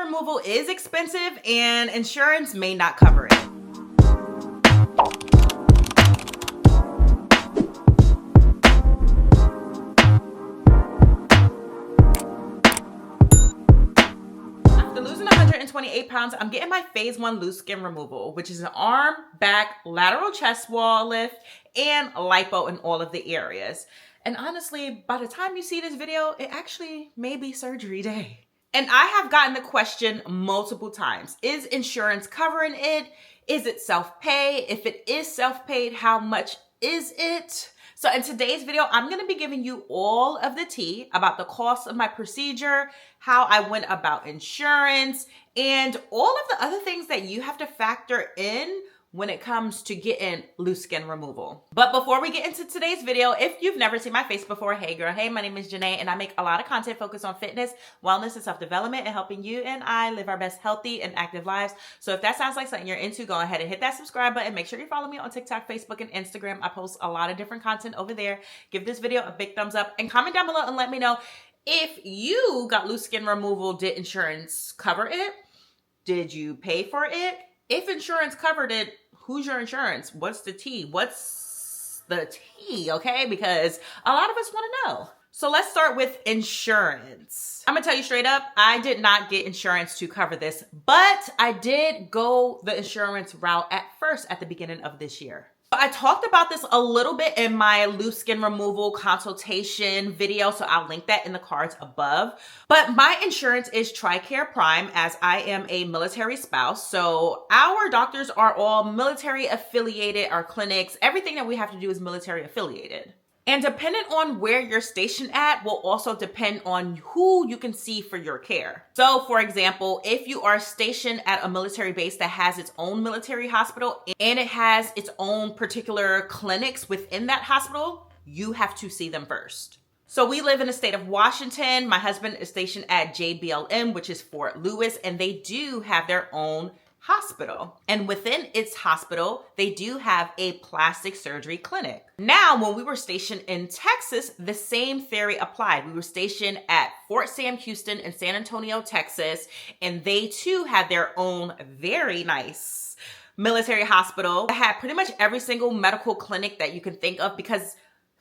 removal is expensive and insurance may not cover it. After losing 128 pounds, I'm getting my phase 1 loose skin removal, which is an arm, back, lateral chest wall lift, and lipo in all of the areas. And honestly, by the time you see this video, it actually may be surgery day. And I have gotten the question multiple times. Is insurance covering it? Is it self-pay? If it is self-paid, how much is it? So in today's video, I'm gonna be giving you all of the tea about the cost of my procedure, how I went about insurance, and all of the other things that you have to factor in when it comes to getting loose skin removal. But before we get into today's video, if you've never seen my face before, hey girl, hey, my name is Janee, and I make a lot of content focused on fitness, wellness, and self-development, and helping you and I live our best healthy and active lives. So if that sounds like something you're into, go ahead and hit that subscribe button. Make sure you follow me on TikTok, Facebook, and Instagram. I post a lot of different content over there. Give this video a big thumbs up and comment down below and let me know if you got loose skin removal. Did insurance cover it? Did you pay for it? If insurance covered it, who's your insurance? What's the tea? What's the tea, okay? Because a lot of us want to know. So let's start with insurance. I'm gonna tell you straight up, I did not get insurance to cover this, but I did go the insurance route at first at the beginning of this year. I talked about this a little bit in my loose skin removal consultation video, so I'll link that in the cards above. But my insurance is TRICARE Prime, as I am a military spouse. So our doctors are all military affiliated, our clinics, everything that we have to do is military affiliated. And depending on where you're stationed at will also depend on who you can see for your care. So for example, if you are stationed at a military base that has its own military hospital and it has its own particular clinics within that hospital, you have to see them first. So we live in the state of Washington. My husband is stationed at L.E.A.N, which is Fort Lewis, and they do have their own hospital. And within its hospital, they do have a plastic surgery clinic. Now, when we were stationed in Texas, the same theory applied. We were stationed at Fort Sam Houston in San Antonio, Texas, and they too had their own very nice military hospital that had pretty much every single medical clinic that you can think of, because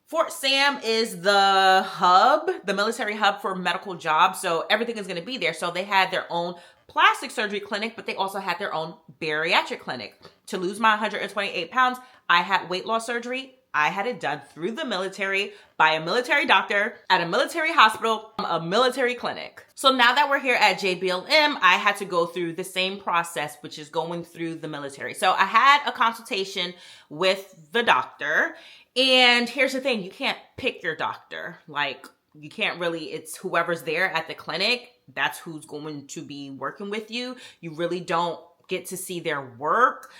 Fort Sam is the hub, the military hub for medical jobs. So everything is going to be there. So they had their own plastic surgery clinic, but they also had their own bariatric clinic. To lose my 128 pounds, I had weight loss surgery. I had it done through the military by a military doctor at a military hospital, a military clinic. So now that we're here at L.E.A.N, I had to go through the same process, which is going through the military. So I had a consultation with the doctor. And here's the thing, you can't pick your doctor. Like, you can't really, it's whoever's there at the clinic, that's who's going to be working with you. You really don't get to see their work.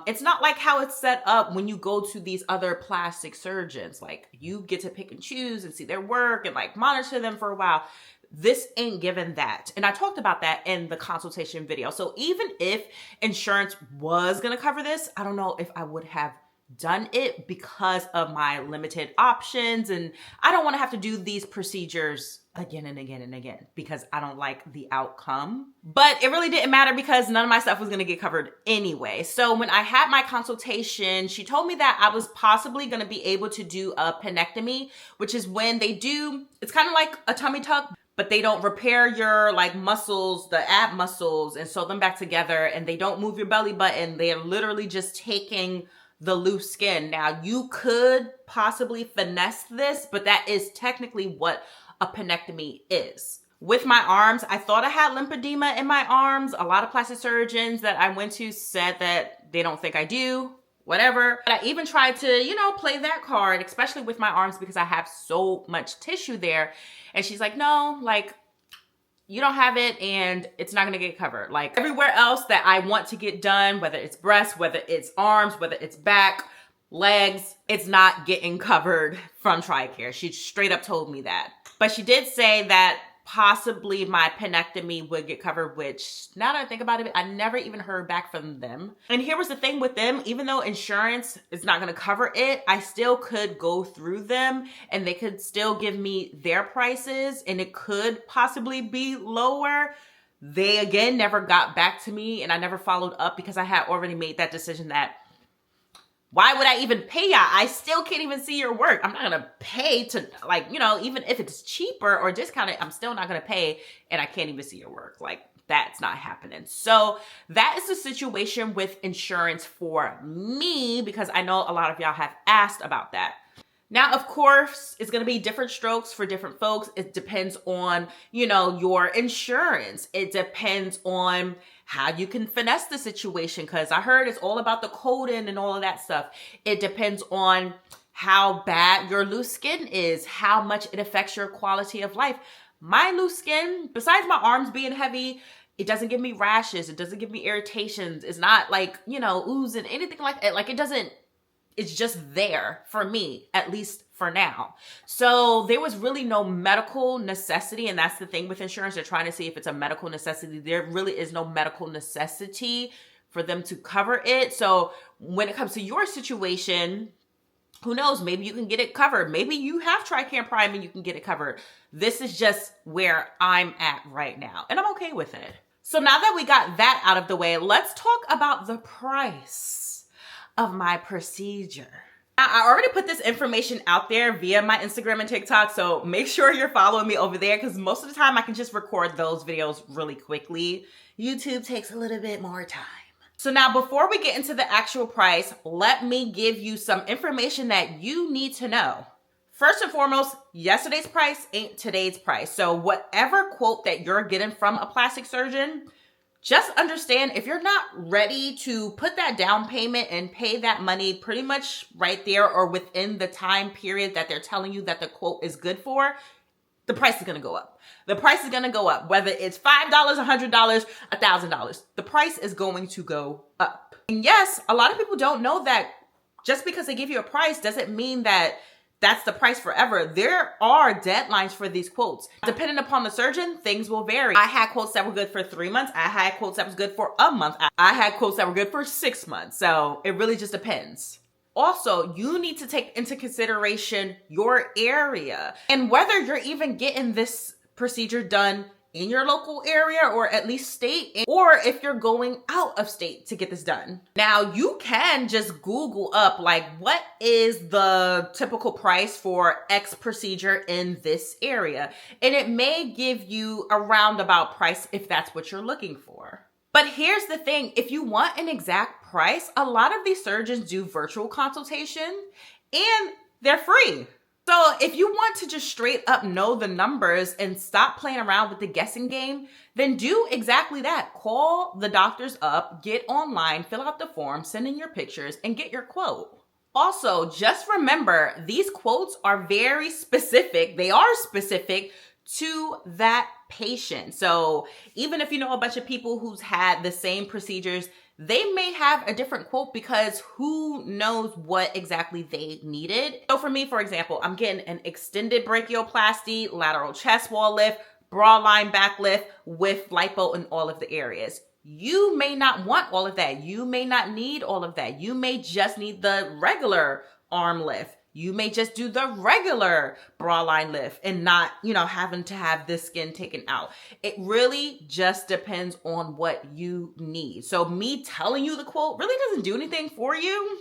It's not like how it's set up when you go to these other plastic surgeons. Like, you get to pick and choose and see their work and like monitor them for a while. This ain't given that. And I talked about that in the consultation video. So even if insurance was gonna cover this, I don't know if I would have done it because of my limited options, and I don't want to have to do these procedures again and again and again because I don't like the outcome. But it really didn't matter because none of my stuff was going to get covered anyway. So when I had my consultation, she told me that I was possibly going to be able to do a penectomy, which is when they do, it's kind of like a tummy tuck, but they don't repair your like muscles, the ab muscles, and sew them back together, and they don't move your belly button. They are literally just taking the loose skin. Now, you could possibly finesse this, but that is technically what a penectomy is. With my arms, I thought I had lymphedema in my arms. A lot of plastic surgeons that I went to said that they don't think I do, whatever. But I even tried to, you know, play that card, especially with my arms because I have so much tissue there. And she's like, no, like, you don't have it and it's not gonna get covered. Like everywhere else that I want to get done, whether it's breasts, whether it's arms, whether it's back, legs, it's not getting covered from TRICARE. She straight up told me that. But she did say that possibly my penectomy would get covered, which now that I think about it, I never even heard back from them. And here was the thing with them, even though insurance is not gonna cover it, I still could go through them and they could still give me their prices and it could possibly be lower They again never got back to me, and I never followed up because I had already made that decision that why would I even pay y'all? I still can't even see your work. I'm not going to pay to, like, you know, even if it's cheaper or discounted, I'm still not going to pay, and I can't even see your work. Like, that's not happening. So that is the situation with insurance for me, because I know a lot of y'all have asked about that. Now, of course, it's going to be different strokes for different folks. It depends on, you know, your insurance. It depends on how you can finesse the situation, because I heard it's all about the coding and all of that stuff. It depends on how bad your loose skin is, how much it affects your quality of life. My loose skin, besides my arms being heavy, it doesn't give me rashes. It doesn't give me irritations. It's not like, you know, oozing, anything like that. Like, it doesn't, it's just there for me, at least for now. So there was really no medical necessity. And that's the thing with insurance. They're trying to see if it's a medical necessity. There really is no medical necessity for them to cover it. So when it comes to your situation, who knows? Maybe you can get it covered. Maybe you have Tricam Prime and you can get it covered. This is just where I'm at right now, and I'm okay with it. So now that we got that out of the way, let's talk about the price of my procedure. Now, I already put this information out there via my Instagram and TikTok, so make sure you're following me over there, because most of the time I can just record those videos really quickly. YouTube takes a little bit more time. So now, before we get into the actual price, let me give you some information that you need to know. First and foremost, yesterday's price ain't today's price. So whatever quote that you're getting from a plastic surgeon, just understand if you're not ready to put that down payment and pay that money pretty much right there or within the time period that they're telling you that the quote is good for, the price is going to go up. The price is going to go up, whether it's $5, $100, $1,000. The price is going to go up. And yes, a lot of people don't know that just because they give you a price doesn't mean that that's the price forever. There are deadlines for these quotes. Depending upon the surgeon, things will vary. I had quotes that were good for 3 months. I had quotes that was good for a month. I had quotes that were good for 6 months. So it really just depends. Also, you need to take into consideration your area and whether you're even getting this procedure done in your local area or at least state, or if you're going out of state to get this done. Now, you can just Google up like what is the typical price for X procedure in this area, and it may give you a roundabout price if that's what you're looking for. But here's the thing, if you want an exact price, a lot of these surgeons do virtual consultation and they're free. So if you want to just straight up know the numbers and stop playing around with the guessing game, then do exactly that. Call the doctors up, get online, fill out the form, send in your pictures, and get your quote. Also, just remember, these quotes are very specific. They are specific to that patient. So even if you know a bunch of people who's had the same procedures, they may have a different quote because who knows what exactly they needed. So for me, for example, I'm getting an extended brachioplasty, lateral chest wall lift, bra line back lift with lipo in all of the areas. You may not want all of that. You may not need all of that. You may just need the regular arm lift. You may just do the regular bra line lift and not, having to have this skin taken out. It really just depends on what you need. So me telling you the quote really doesn't do anything for you.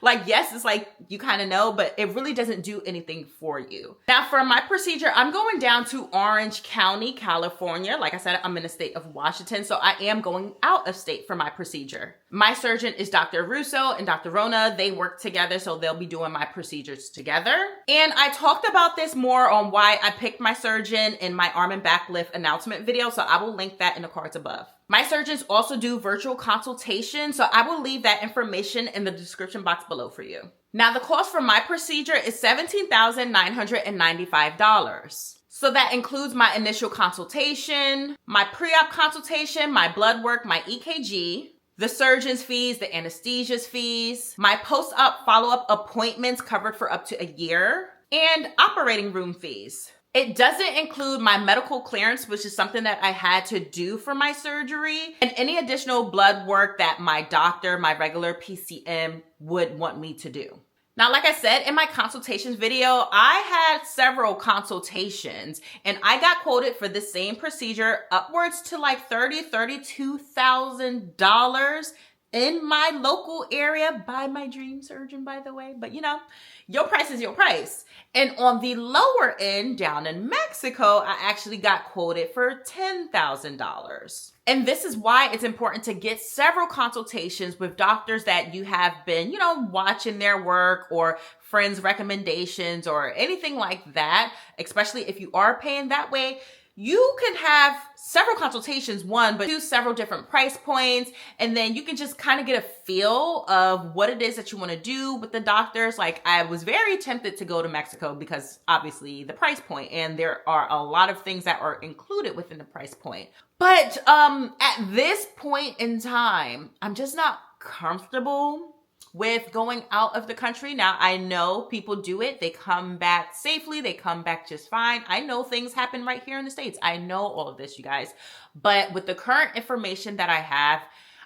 Like, yes, it's like you kind of know, but it really doesn't do anything for you. Now, for my procedure, I'm going down to Orange County, California. Like I said, I'm in the state of Washington, so I am going out of state for my procedure. My surgeon is Dr. Russo and Dr. Rona. They work together, so they'll be doing my procedures together. And I talked about this more on why I picked my surgeon in my arm and back lift announcement video, so I will link that in the cards above. My surgeons also do virtual consultation, so I will leave that information in the description box below for you. Now, the cost for my procedure is $17,995. So that includes my initial consultation, my pre-op consultation, my blood work, my EKG, the surgeon's fees, the anesthesia's fees, my post-op follow-up appointments covered for up to a year, and operating room fees. It doesn't include my medical clearance, which is something that I had to do for my surgery, and any additional blood work that my doctor, my regular PCM, would want me to do. Now, like I said in my consultations video, I had several consultations and I got quoted for the same procedure upwards to like $32,000 in my local area by my dream surgeon, by the way. But you know, your price is your price. And on the lower end, down in Mexico, I actually got quoted for $10,000. And this is why it's important to get several consultations with doctors that you have been, you know, watching their work or friends' recommendations or anything like that, especially if you are paying that way. You can have several consultations, one, but do several different price points. And then you can just kind of get a feel of what it is that you want to do with the doctors. Like I was very tempted to go to Mexico because obviously the price point, and there are a lot of things that are included within the price point. But at this point in time, I'm just not comfortable with going out of the country. Now, I know people do it. They come back safely. They come back just fine. I know things happen right here in the States. I know all of this, you guys. But with the current information that I have,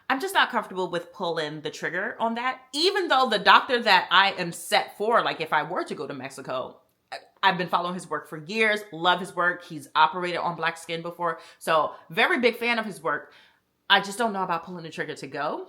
I'm just not comfortable with pulling the trigger on that. Even though the doctor that I am set for, like if I were to go to Mexico, I've been following his work for years, love his work. He's operated on black skin before. So very big fan of his work. I just don't know about pulling the trigger to go.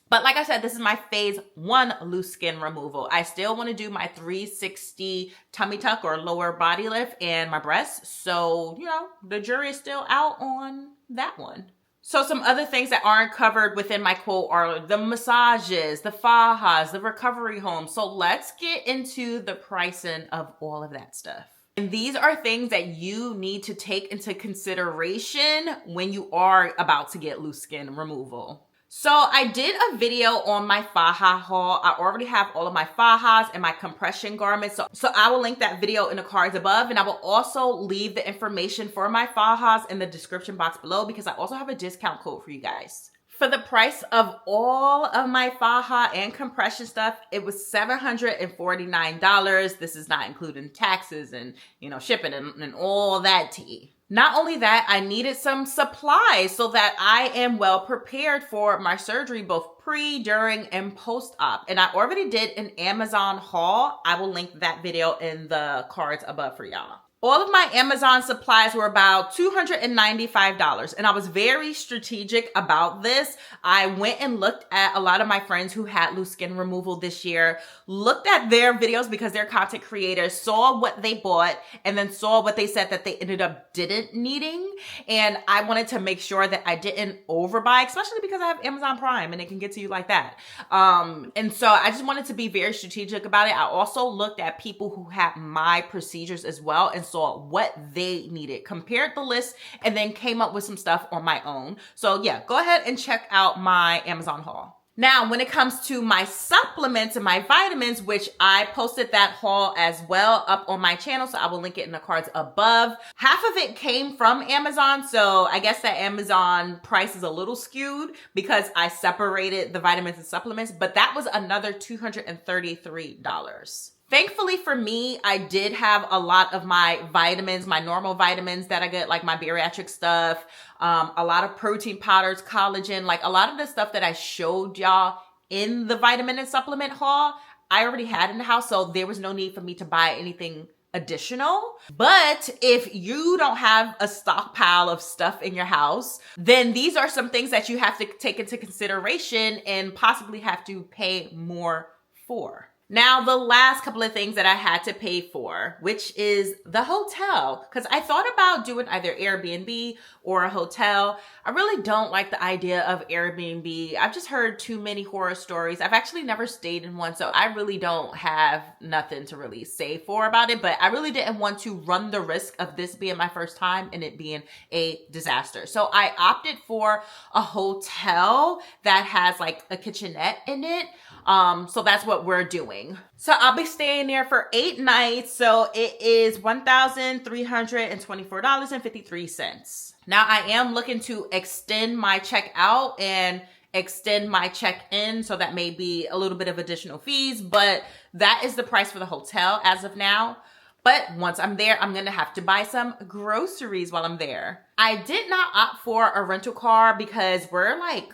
But like I said, this is my phase 1 loose skin removal. I still want to do my 360 tummy tuck or lower body lift and my breasts. So, you know, the jury is still out on that one. So some other things that aren't covered within my quote are the massages, the fajas, the recovery home. So let's get into the pricing of all of that stuff. And these are things that you need to take into consideration when you are about to get loose skin removal. So I did a video on my faja haul. I already have all of my fajas and my compression garments. So I will link that video in the cards above, and I will also leave the information for my fajas in the description box below because I also have a discount code for you guys. For the price of all of my faja and compression stuff, it was $749. This is not including taxes and, you know, shipping and all that tea. Not only that, I needed some supplies so that I am well prepared for my surgery, both pre, during, and post-op. And I already did an Amazon haul. I will link that video in the cards above for y'all. All of my Amazon supplies were about $295, and I was very strategic about this. I went and looked at a lot of my friends who had loose skin removal this year, looked at their videos because they're content creators, saw what they bought, and then saw what they said that they ended up didn't needing. And I wanted to make sure that I didn't overbuy, especially because I have Amazon Prime and it can get to you like that. And so I just wanted to be very strategic about it. I also looked at people who had my procedures as well and saw what they needed, compared the list, and then came up with some stuff on my own. So yeah, go ahead and check out my Amazon haul. Now, when it comes to my supplements and my vitamins, which I posted that haul as well up on my channel, so I will link it in the cards above. Half of it came from Amazon, so I guess that Amazon price is a little skewed because I separated the vitamins and supplements, but that was another $233. Thankfully for me, I did have a lot of my vitamins, my normal vitamins that I get, like my bariatric stuff, a lot of protein powders, collagen, like a lot of the stuff that I showed y'all in the vitamin and supplement haul, I already had in the house, so there was no need for me to buy anything additional. But if you don't have a stockpile of stuff in your house, then these are some things that you have to take into consideration and possibly have to pay more for. Now, the last couple of things that I had to pay for, which is the hotel, because I thought about doing either Airbnb or a hotel. I really don't like the idea of Airbnb. I've just heard too many horror stories. I've actually never stayed in one, so I really don't have nothing to really say for about it, but I really didn't want to run the risk of this being my first time and it being a disaster. So I opted for a hotel that has like a kitchenette in it. So that's what we're doing. So I'll be staying there for 8 nights. So it is $1,324.53. Now I am looking to extend my checkout and extend my check-in. So that may be a little bit of additional fees, but that is the price for the hotel as of now. But once I'm there, I'm going to have to buy some groceries while I'm there. I did not opt for a rental car because we're like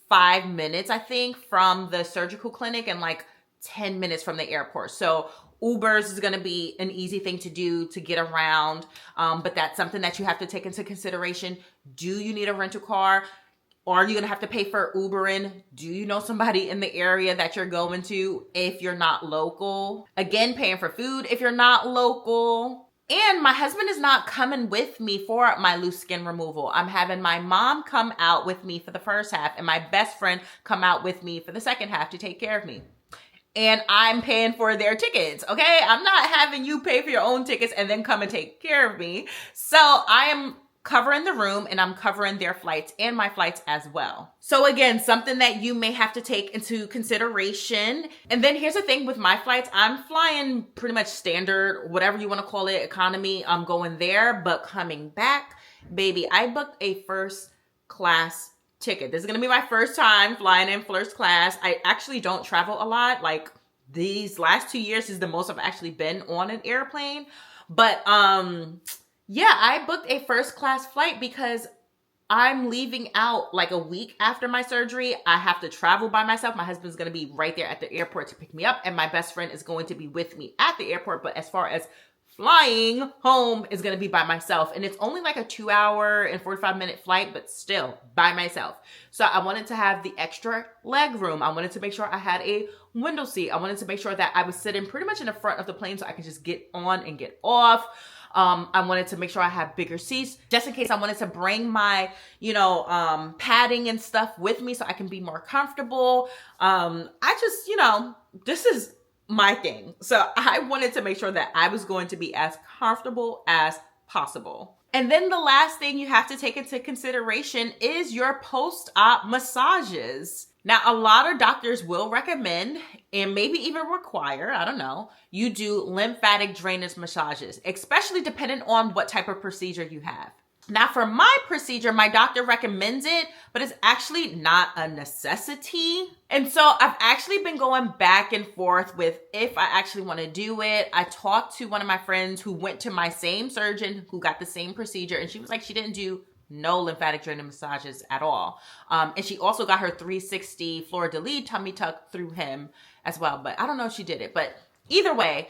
5 minutes, I think, from the surgical clinic and like 10 minutes from the airport. So Ubers is going to be an easy thing to do to get around. But that's something that you have to take into consideration. Do you need a rental car? Or are you going to have to pay for Ubering? Do you know somebody in the area that you're going to if you're not local? Again, paying for food if you're not local. And my husband is not coming with me for my loose skin removal. I'm having my mom come out with me for the first half and my best friend come out with me for the second half to take care of me. And I'm paying for their tickets, okay? I'm not having you pay for your own tickets and then come and take care of me. So I am covering the room and I'm covering their flights and my flights as well. So again, something that you may have to take into consideration. And then here's the thing with my flights, I'm flying pretty much standard, whatever you want to call it, economy. I'm going there, but coming back, baby, I booked a first class ticket. This is going to be my first time flying in first class. I actually don't travel a lot. Like these last 2 years is the most I've actually been on an airplane. But, yeah, I booked a first class flight because I'm leaving out like a week after my surgery. I have to travel by myself. My husband's going to be right there at the airport to pick me up. And my best friend is going to be with me at the airport. But as far as flying home is going to be by myself. And it's only like a 2-hour and 45-minute flight, but still by myself. So I wanted to have the extra leg room. I wanted to make sure I had a window seat. I wanted to make sure that I was sitting pretty much in the front of the plane so I could just get on and get off. I wanted to make sure I had bigger seats just in case I wanted to bring my, padding and stuff with me so I can be more comfortable. I just, this is my thing. So I wanted to make sure that I was going to be as comfortable as possible. And then the last thing you have to take into consideration is your post-op massages. Now, a lot of doctors will recommend and maybe even require, I don't know, you do lymphatic drainage massages, especially depending on what type of procedure you have. Now, for my procedure, my doctor recommends it, but it's actually not a necessity. And so I've actually been going back and forth with if I actually want to do it. I talked to one of my friends who went to my same surgeon who got the same procedure, and she was like, she didn't do no lymphatic drainage massages at all. And she also got her 360 fleur-de-lis tummy tuck through him as well. But I don't know if she did it. But either way,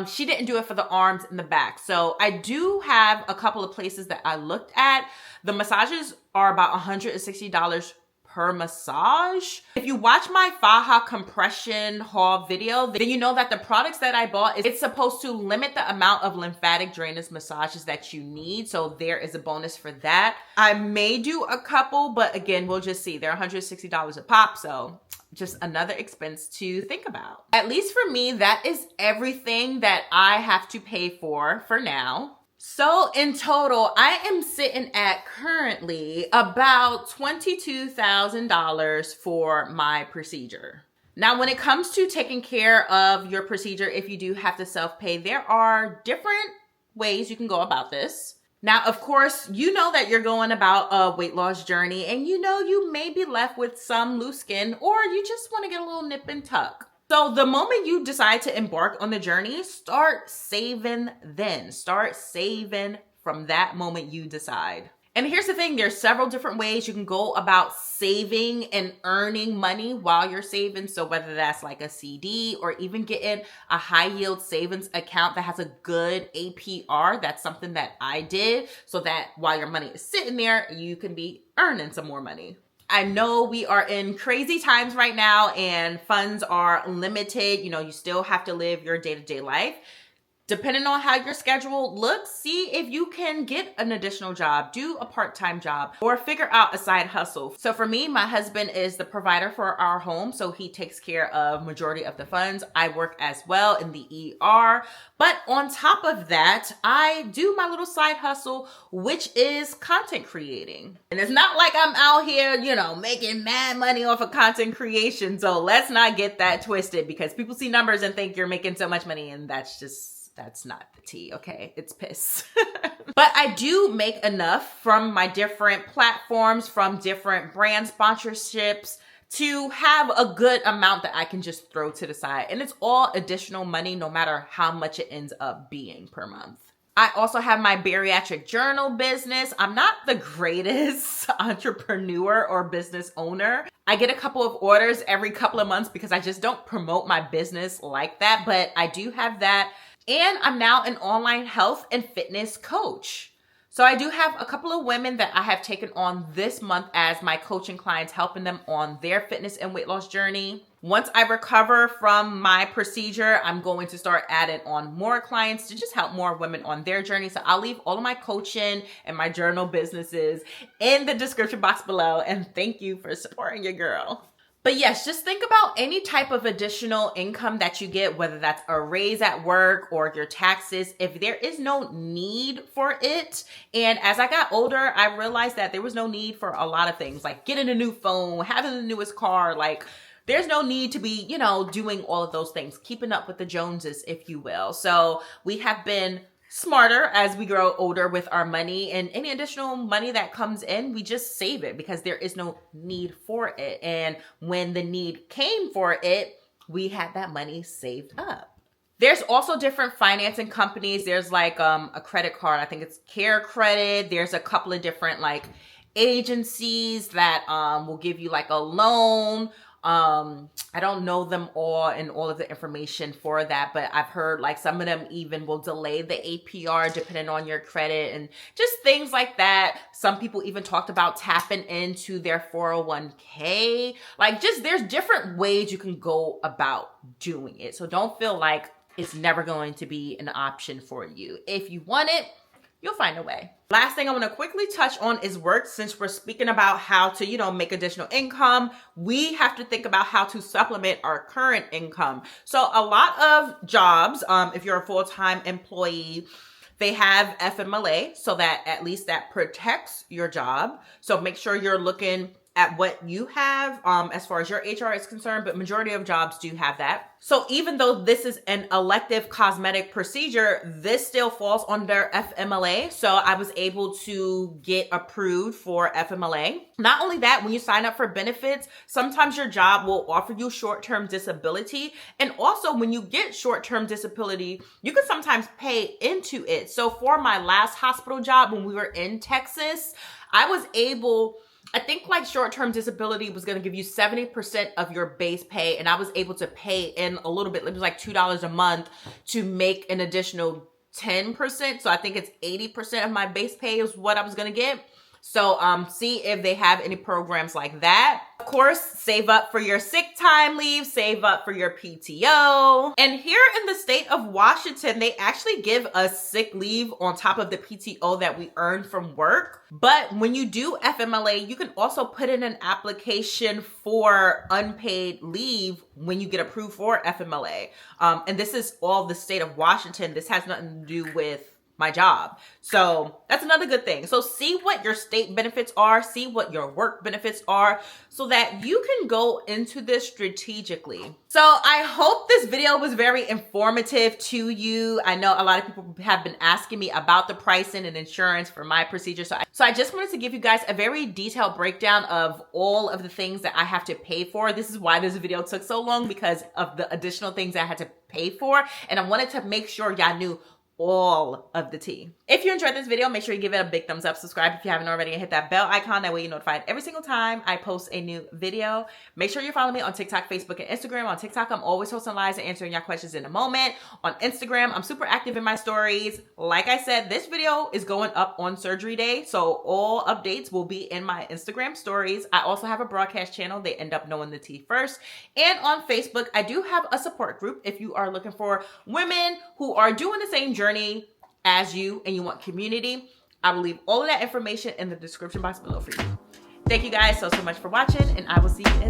she didn't do it for the arms and the back. So I do have a couple of places that I looked at. The massages are about $160 per massage. If you watch my faja compression haul video, then you know that the products that I bought, it's supposed to limit the amount of lymphatic drainage massages that you need. So there is a bonus for that. I may do a couple, but again, we'll just see. They're $160 a pop. So just another expense to think about. At least for me, that is everything that I have to pay for now. So in total, I am sitting at currently about $22,000 for my procedure. Now, when it comes to taking care of your procedure, if you do have to self-pay, there are different ways you can go about this. Now, of course, you know that you're going about a weight loss journey and you know you may be left with some loose skin or you just want to get a little nip and tuck. So the moment you decide to embark on the journey, start saving then. Start saving from that moment you decide. And here's the thing, there's several different ways you can go about saving and earning money while you're saving. So whether that's like a CD or even getting a high yield savings account that has a good APR, that's something that I did so that while your money is sitting there, you can be earning some more money. I know we are in crazy times right now and funds are limited. You still have to live your day-to-day life. Depending on how your schedule looks, see if you can get an additional job, do a part-time job, or figure out a side hustle. So for me, my husband is the provider for our home, so he takes care of majority of the funds. I work as well in the ER. But on top of that, I do my little side hustle, which is content creating. And it's not like I'm out here, making mad money off of content creation. So let's not get that twisted because people see numbers and think you're making so much money and that's not the tea, okay? It's piss. But I do make enough from my different platforms, from different brand sponsorships to have a good amount that I can just throw to the side. And it's all additional money no matter how much it ends up being per month. I also have my bariatric journal business. I'm not the greatest entrepreneur or business owner. I get a couple of orders every couple of months because I just don't promote my business like that, but I do have that. And I'm now an online health and fitness coach. So I do have a couple of women that I have taken on this month as my coaching clients, helping them on their fitness and weight loss journey. Once I recover from my procedure, I'm going to start adding on more clients to just help more women on their journey. So I'll leave all of my coaching and my journal businesses in the description box below. And thank you for supporting your girl. But yes, just think about any type of additional income that you get, whether that's a raise at work or your taxes, if there is no need for it. And as I got older, I realized that there was no need for a lot of things, like getting a new phone, having the newest car. Like, there's no need to be, doing all of those things, keeping up with the Joneses, if you will. So we have been smarter as we grow older with our money, and any additional money that comes in, we just save it because there is no need for it. And when the need came for it, we had that money saved up. There's also different financing companies. There's like a credit card. I think it's Care Credit. There's a couple of different like agencies that will give you like a loan. I don't know them all and all of the information for that, but I've heard like some of them even will delay the APR depending on your credit and just things like that. Some people even talked about tapping into their 401k. Like, just there's different ways you can go about doing it. So don't feel like it's never going to be an option for you. If you want it, you'll find a way. Last thing I want to quickly touch on is work. Since we're speaking about how to, make additional income, we have to think about how to supplement our current income. So a lot of jobs, if you're a full-time employee, they have FMLA, so that at least that protects your job. So make sure you're looking at what you have as far as your HR is concerned, but majority of jobs do have that. So even though this is an elective cosmetic procedure, this still falls under FMLA. So I was able to get approved for FMLA. Not only that, when you sign up for benefits, sometimes your job will offer you short-term disability. And also when you get short-term disability, you can sometimes pay into it. So for my last hospital job, when we were in Texas, I was able, I think like short-term disability was going to give you 70% of your base pay. And I was able to pay in a little bit. It was like $2 a month to make an additional 10%. So I think it's 80% of my base pay is what I was going to get. So see if they have any programs like that. Of course, save up for your sick time leave, save up for your PTO. And here in the state of Washington, they actually give us sick leave on top of the PTO that we earn from work. But when you do FMLA, you can also put in an application for unpaid leave when you get approved for FMLA. And this is all the state of Washington. This has nothing to do with my job. So that's another good thing. So see what your state benefits are, see what your work benefits are, so that you can go into this strategically. So I hope this video was very informative to you. I know a lot of people have been asking me about the pricing and insurance for my procedure. So I just wanted to give you guys a very detailed breakdown of all of the things that I have to pay for. This is why this video took so long, because of the additional things I had to pay for. And I wanted to make sure y'all knew all of the tea. If you enjoyed this video, make sure you give it a big thumbs up, subscribe if you haven't already, and hit that bell icon. That way you're notified every single time I post a new video. Make sure you follow me on TikTok, Facebook, and Instagram. On TikTok, I'm always posting lives and answering your questions in a moment. On Instagram, I'm super active in my stories. Like I said, this video is going up on surgery day, so all updates will be in my Instagram stories. I also have a broadcast channel. They end up knowing the tea first. And on Facebook, I do have a support group if you are looking for women who are doing the same journey as you and you want community. I will leave all of that information in the description box below for you. Thank you guys so much for watching, and I will see you in